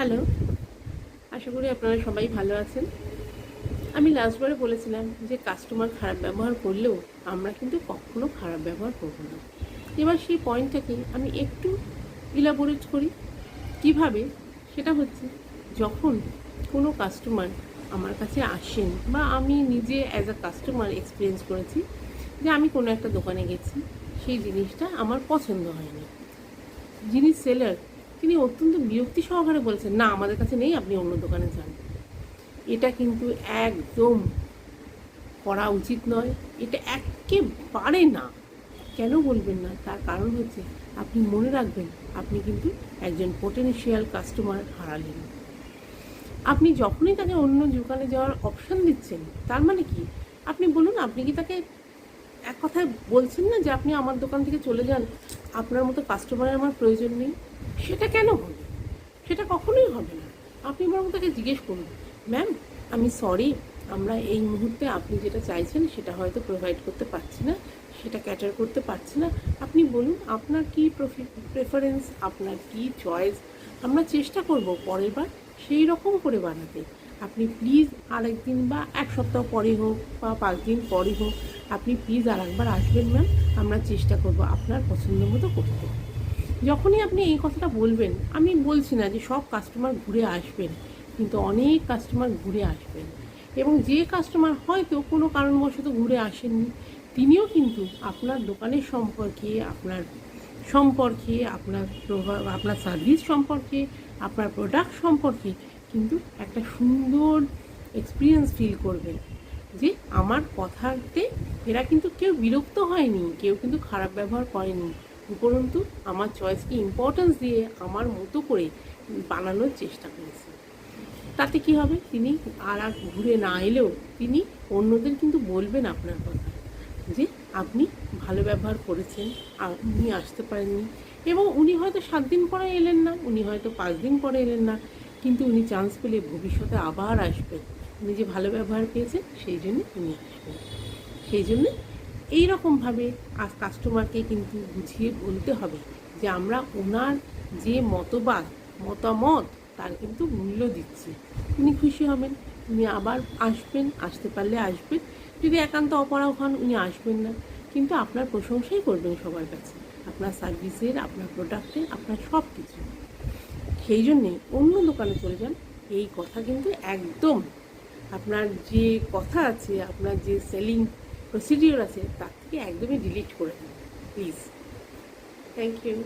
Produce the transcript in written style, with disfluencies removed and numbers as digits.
Hello, আশা করি আপনারা সবাই ভালো আছেন। আমি লাস্টবারে বলেছিলাম যে কাস্টমার খারাপ ব্যবহার করলেও আমরা কিন্তু কখনো খারাপ ব্যবহার করব না। এবার সেই পয়েন্টটাকে আমি একটু ইলাবোরেট করি। কিভাবে? সেটা হচ্ছে, যখন কোনো কাস্টমার আমার কাছে আসেন বা আমি নিজে অ্যাজ আ কাস্টমার এক্সপিরিয়েন্স করেছি যে আমি কোনো একটা দোকানে গেছি, সেই জিনিসটা আমার পছন্দ হয়নি। যিনি সেলার তিনি অত্যন্ত বিরক্তি সহকারে বলেছেন, না আমাদের কাছে নেই, আপনি অন্য দোকানে যান। এটা কিন্তু একদম করা উচিত নয়, এটা একেবারে না। কেন বলবেন না? তার কারণ হচ্ছে, আপনি মনে রাখবেন আপনি কিন্তু একজন পোটেনশিয়াল কাস্টমার হারালেন। আপনি যখনই তাকে অন্য দোকানে যাওয়ার অপশান দিচ্ছেন, তার মানে কি? আপনি বলুন, আপনি কি তাকে এক কথায় বলছেন না যে আপনি আমার দোকান থেকে চলে যান, আপনার মতো কাস্টমারের আমার প্রয়োজন নেই? সেটা কেন হবে? সেটা কখনোই হবে না। আপনি বরং তাকে জিজ্ঞেস করুন, ম্যাম আমি সরি, আমরা এই মুহূর্তে আপনি যেটা চাইছেন সেটা হয়তো প্রোভাইড করতে পারছি না, সেটা ক্যাটার করতে পারছি না। আপনি বলুন আপনার কী প্রেফারেন্স, আপনার কী চয়েস। আমরা চেষ্টা করব পরের বার সেই রকম করে বানাতে। আপনি প্লিজ আরেকদিন বা এক সপ্তাহ পরে হোক বা 5 দিন পরে হোক, আপনি প্লিজ আর একবার আসবেন ম্যাম, আমরা চেষ্টা করব আপনার পছন্দ মতো করতে। যখনই আপনি এই কথাটা বলবেন, আমি বলছি না যে সব কাস্টমার ঘুরে আসবেন, কিন্তু অনেক কাস্টমার ঘুরে আসবেন। এবং যে কাস্টমার হয়তো কোনো কারণবশত ঘুরে আসেননি, তিনিও কিন্তু আপনার দোকানের সম্পর্কে, আপনার সার্ভিস সম্পর্কে, আপনার প্রোডাক্ট সম্পর্কে কিন্তু একটা সুন্দর এক্সপিরিয়েন্স ফিল করবেন যে আমার কথাতে এরা কিন্তু কেউ বিরক্ত হয়নি, কেউ কিন্তু খারাপ ব্যবহার করেনি, উপরন্তু আমার চয়েসকে ইম্পর্টেন্স দিয়ে আমার মতো করে বানানোর চেষ্টা করেছে। তাতে কি হবে? তিনি আর ঘুরে না এলেও তিনি অন্যদের কিন্তু বলবেন আপনার কথা, যে আপনি ভালো ব্যবহার করেছেন, আপনি আসতে পারেননি। এবং উনি হয়তো 7 দিন পরে এলেন না, উনি হয়তো 5 দিন পরে এলেন না, কিন্তু উনি চান্স পেলে ভবিষ্যতে আবার আসবেন। উনি যে ভালো ব্যবহার পেয়েছেন সেই জন্য উনি আসবেন। সেই জন্যে এইরকমভাবে কাস্টমারকে কিন্তু বুঝিয়ে বলতে হবে যে আমরা ওনার যে মতামত তার কিন্তু মূল্য দিচ্ছি। উনি খুশি হবেন, উনি আবার আসবেন, আসতে পারলে আসবেন। যদি একান্ত অপারগ হন উনি আসবেন না, কিন্তু আপনার প্রশংসাই করবেন সবার কাছে, আপনার সার্ভিসের, আপনার প্রোডাক্টের, আপনার সব কিছু। সেই জন্যে অন্য দোকানে চলে যান, এই কথা কিন্তু একদম আপনার যে কথা আছে, আপনার যে সেলিং প্রসিডিওর আছে তার থেকে একদমই ডিলিট করে দিন প্লিজ। Thank you.